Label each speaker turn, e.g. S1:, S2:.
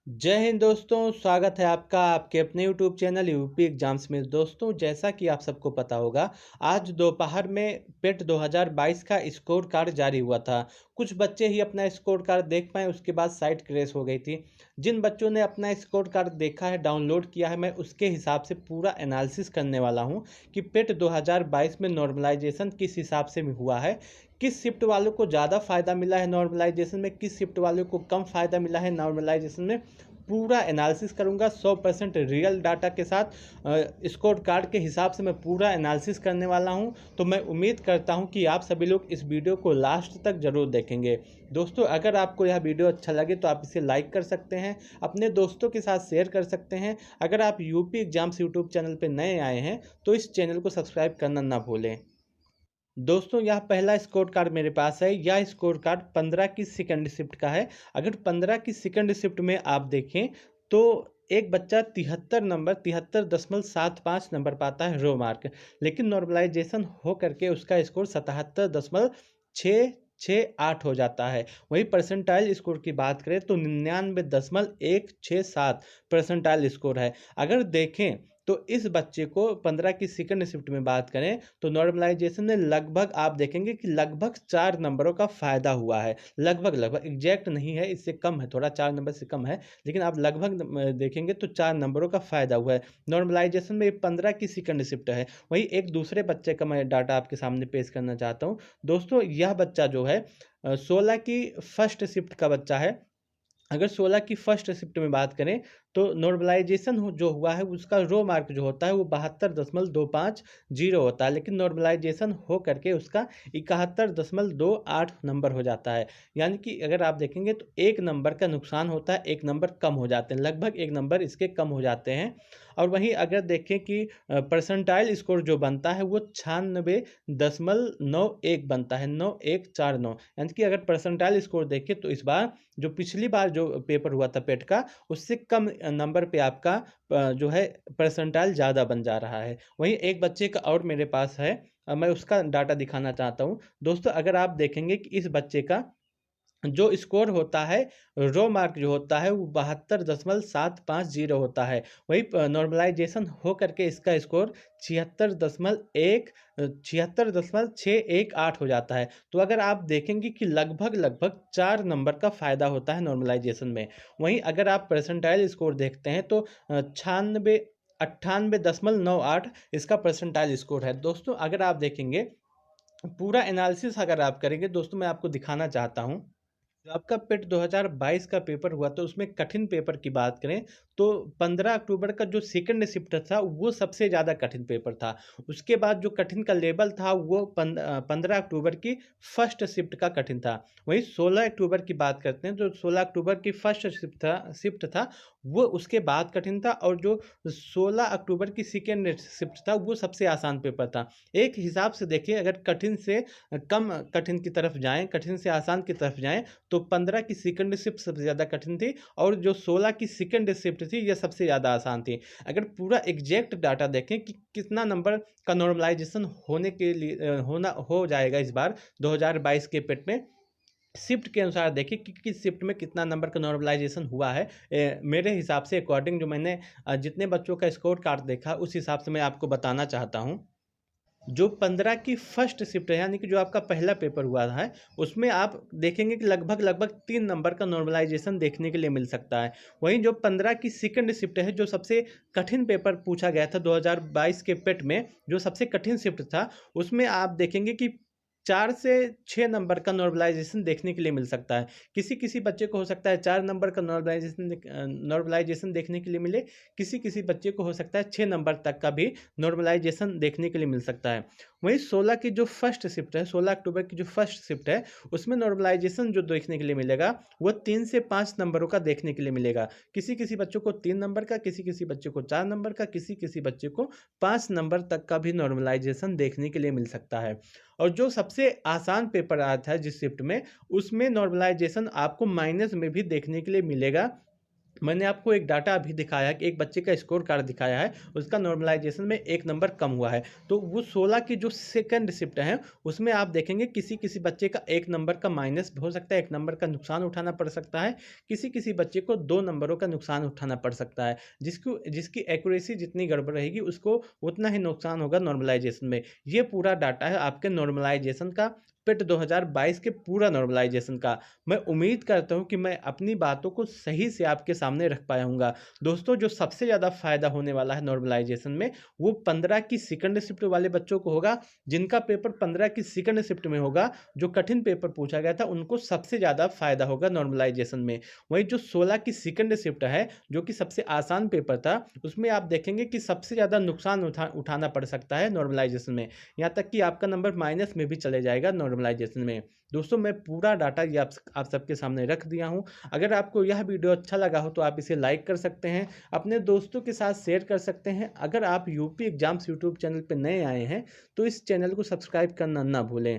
S1: जय हिंद दोस्तों, स्वागत है आपका आपके अपने यूट्यूब चैनल यूपी एग्जाम्स में। दोस्तों, जैसा कि आप सबको पता होगा, आज दोपहर में पेट 2022 का स्कोर कार्ड जारी हुआ था। कुछ बच्चे ही अपना स्कोर कार्ड देख पाए, उसके बाद साइट क्रैश हो गई थी। जिन बच्चों ने अपना स्कोर कार्ड देखा है, डाउनलोड किया है, मैं उसके हिसाब से पूरा एनालिसिस करने वाला हूँ कि पेट 2022 में नॉर्मलाइजेशन किस हिसाब से हुआ है, किस शिफ्ट वालों को ज़्यादा फायदा मिला है नॉर्मलाइजेशन में, किस शिफ्ट वालों को कम फायदा मिला है नॉर्मलाइजेशन में। पूरा एनालिसिस करूंगा 100% रियल डाटा के साथ। स्कोर कार्ड के हिसाब से मैं पूरा एनालिसिस करने वाला हूं। तो मैं उम्मीद करता हूं कि आप सभी लोग इस वीडियो को लास्ट तक जरूर देखेंगे। दोस्तों, अगर आपको यह वीडियो अच्छा लगे तो आप इसे लाइक कर सकते हैं, अपने दोस्तों के साथ शेयर कर सकते हैं। अगर आप यूपी एग्जाम्स यूट्यूब चैनल पर नए आए हैं तो इस चैनल को सब्सक्राइब करना ना भूलें। दोस्तों, यह पहला स्कोर कार्ड मेरे पास है। यह स्कोर कार्ड 15 की सेकंड शिफ्ट का है। अगर 15 की सेकंड शिफ्ट में आप देखें तो एक बच्चा 73.75 नंबर पाता है रो मार्क, लेकिन नॉर्मलाइजेशन हो करके उसका स्कोर 77.668 हो जाता है। वही परसेंटाइल स्कोर की बात करें तो 99.167 परसेंटाइल स्कोर है। अगर देखें तो इस बच्चे को 15 की सेकंड शिफ्ट में बात करें तो नॉर्मलाइजेशन में लगभग आप देखेंगे कि लगभग 4 नंबरों का फायदा हुआ है। लगभग लगभग एग्जैक्ट नहीं है, इससे कम है, थोड़ा 4 नंबर से कम है, लेकिन आप लगभग देखेंगे तो 4 नंबरों का फायदा हुआ है नॉर्मलाइजेशन में। 15 की सेकंड शिफ्ट है। वही एक दूसरे बच्चे का मैं डाटा आपके सामने पेश करना चाहता हूँ। दोस्तों, यह बच्चा जो है 16 की फर्स्ट शिफ्ट का बच्चा है। अगर 16 की फर्स्ट शिफ्ट में बात करें तो नॉर्मलाइजेशन जो हुआ है उसका रो मार्क जो होता है वो 72.250 होता है, लेकिन नॉर्मलाइजेशन हो करके उसका 71.28 नंबर हो जाता है। यानी कि अगर आप देखेंगे तो एक नंबर का नुकसान होता है, एक नंबर कम हो जाते हैं, लगभग एक नंबर इसके कम हो जाते हैं। और वहीं अगर देखें कि परसेंटाइल स्कोर जो बनता है वो 96.91 बनता है, 9149। यानी कि अगर परसेंटाइल स्कोर देखें तो इस बार जो पिछली बार जो पेपर हुआ था पेट का, उससे कम नंबर पे आपका जो है परसेंटाइल ज़्यादा बन जा रहा है। वहीं एक बच्चे का और मेरे पास है, मैं उसका डाटा दिखाना चाहता हूँ। दोस्तों, अगर आप देखेंगे कि इस बच्चे का जो स्कोर होता है, रो मार्क जो होता है वो 72.750 होता है। वही नॉर्मलाइजेशन हो करके इसका स्कोर 76.618 हो जाता है। तो अगर आप देखेंगे कि लगभग लगभग 4 नंबर का फायदा होता है नॉर्मलाइजेशन में। वहीं अगर आप परसेंटाइल स्कोर देखते हैं तो 98 इसका परसेंटाइल स्कोर है। दोस्तों, अगर आप देखेंगे पूरा एनालिसिस अगर आप करेंगे, दोस्तों मैं आपको दिखाना चाहता हूँ। जो आपका पेट 2022 का पेपर हुआ तो उसमें कठिन पेपर की बात करें तो 15 अक्टूबर का जो सेकंड शिफ्ट था वो सबसे ज़्यादा कठिन पेपर था। उसके बाद जो कठिन का लेवल था वो 15 अक्टूबर की फर्स्ट शिफ्ट का कठिन था। वहीं 16 अक्टूबर की बात करते हैं, जो 16 अक्टूबर की फर्स्ट शिफ्ट था वो उसके बाद कठिन था, और जो 16 अक्टूबर की सेकेंड शिफ्ट था वो सबसे आसान पेपर था। एक हिसाब से देखिए, अगर कठिन से कम कठिन की तरफ जाएं, कठिन से आसान की तरफ जाएं, तो 15 की सेकंड शिफ्ट सबसे ज़्यादा कठिन थी, और जो 16 की सेकंड शिफ्ट थी यह सबसे ज़्यादा आसान थी। अगर पूरा एग्जैक्ट डाटा देखें कि कितना नंबर का नॉर्मलाइजेशन होने के लिए होना हो जाएगा इस बार 2022 के पेट में, शिफ्ट के अनुसार देखिए कि किस शिफ्ट में कितना नंबर का नॉर्मलाइजेशन हुआ है। मेरे हिसाब से अकॉर्डिंग जो मैंने जितने बच्चों का स्कोर कार्ड देखा उस हिसाब से मैं आपको बताना चाहता हूँ। जो 15 की फर्स्ट शिफ्ट है, यानी कि जो आपका पहला पेपर हुआ है, उसमें आप देखेंगे कि लगभग लगभग 3 नंबर का नॉर्मलाइजेशन देखने के लिए मिल सकता है। वहीं जो 15 की सेकंड शिफ्ट है, जो सबसे कठिन पेपर पूछा गया था 2022 के पेट में, जो सबसे कठिन शिफ्ट था, उसमें आप देखेंगे कि 4 से 6 नंबर का नॉर्मलाइजेशन देखने के लिए मिल सकता है। किसी किसी बच्चे को हो सकता है 4 नंबर का नॉर्मलाइजेशन देखने के लिए मिले, किसी किसी बच्चे को हो सकता है 6 नंबर तक का भी नॉर्मलाइजेशन देखने के लिए मिल सकता है। वहीं 16 की जो फर्स्ट शिफ्ट है, 16 अक्टूबर की जो फर्स्ट शिफ्ट है, उसमें नॉर्मलाइजेशन जो देखने के लिए मिलेगा वो 3 से 5 नंबरों का देखने के लिए मिलेगा। किसी किसी बच्चों को 3 नंबर का, किसी किसी बच्चे को 4 नंबर का, किसी किसी बच्चे को 5 नंबर तक का भी नॉर्मलाइजेशन देखने के लिए मिल सकता है। और जो सबसे आसान पेपर आया था जिस शिफ्ट में, उसमें नॉर्मलाइजेशन आपको माइनस में भी देखने के लिए मिलेगा। मैंने आपको एक डाटा अभी दिखाया है कि एक बच्चे का स्कोर कार्ड दिखाया है, उसका नॉर्मलाइजेशन में 1 नंबर कम हुआ है। तो वो 16 की जो सेकंड शिफ्ट है, उसमें आप देखेंगे किसी-किसी बच्चे का 1 नंबर का माइनस हो सकता है, 1 नंबर का नुकसान उठाना पड़ सकता है, किसी-किसी बच्चे को 2 नंबरों का नुकसान उठाना पड़ सकता है। जिसकी एक्यूरेसी जितनी गड़बड़ रहेगी, उसको उतना ही नुकसान होगा नॉर्मलाइजेशन में। ये पूरा डाटा है आपके नॉर्मलाइजेशन का, पिट 2022 के पूरा नॉर्मलाइजेशन का। मैं उम्मीद करता हूँ कि मैं अपनी बातों को सही से आपके सामने रख पाया हूँगा। दोस्तों, जो सबसे ज़्यादा फ़ायदा होने वाला है नॉर्मलाइजेशन में, वो 15 की सेकंड शिफ्ट वाले बच्चों को होगा, जिनका पेपर 15 की सेकंड शिफ्ट में होगा। जो कठिन पेपर पूछा गया था, उनको सबसे ज़्यादा फ़ायदा होगा नॉर्मलाइजेशन में। वहीं जो 16 की सेकंड शिफ्ट है, जो कि सबसे आसान पेपर था, उसमें आप देखेंगे कि सबसे ज़्यादा नुकसान उठाना पड़ सकता है नॉर्मलाइजेशन में। यहाँ तक कि आपका नंबर माइनस में भी चले जाएगा नॉर्मलाइजेशन में। दोस्तों, मैं पूरा डाटा ये आप सबके सामने रख दिया हूँ। अगर आपको यह वीडियो अच्छा लगा हो तो आप इसे लाइक कर सकते हैं, अपने दोस्तों के साथ शेयर कर सकते हैं। अगर आप यूपी एग्जाम्स यूट्यूब चैनल पर नए आए हैं तो इस चैनल को सब्सक्राइब करना ना भूलें।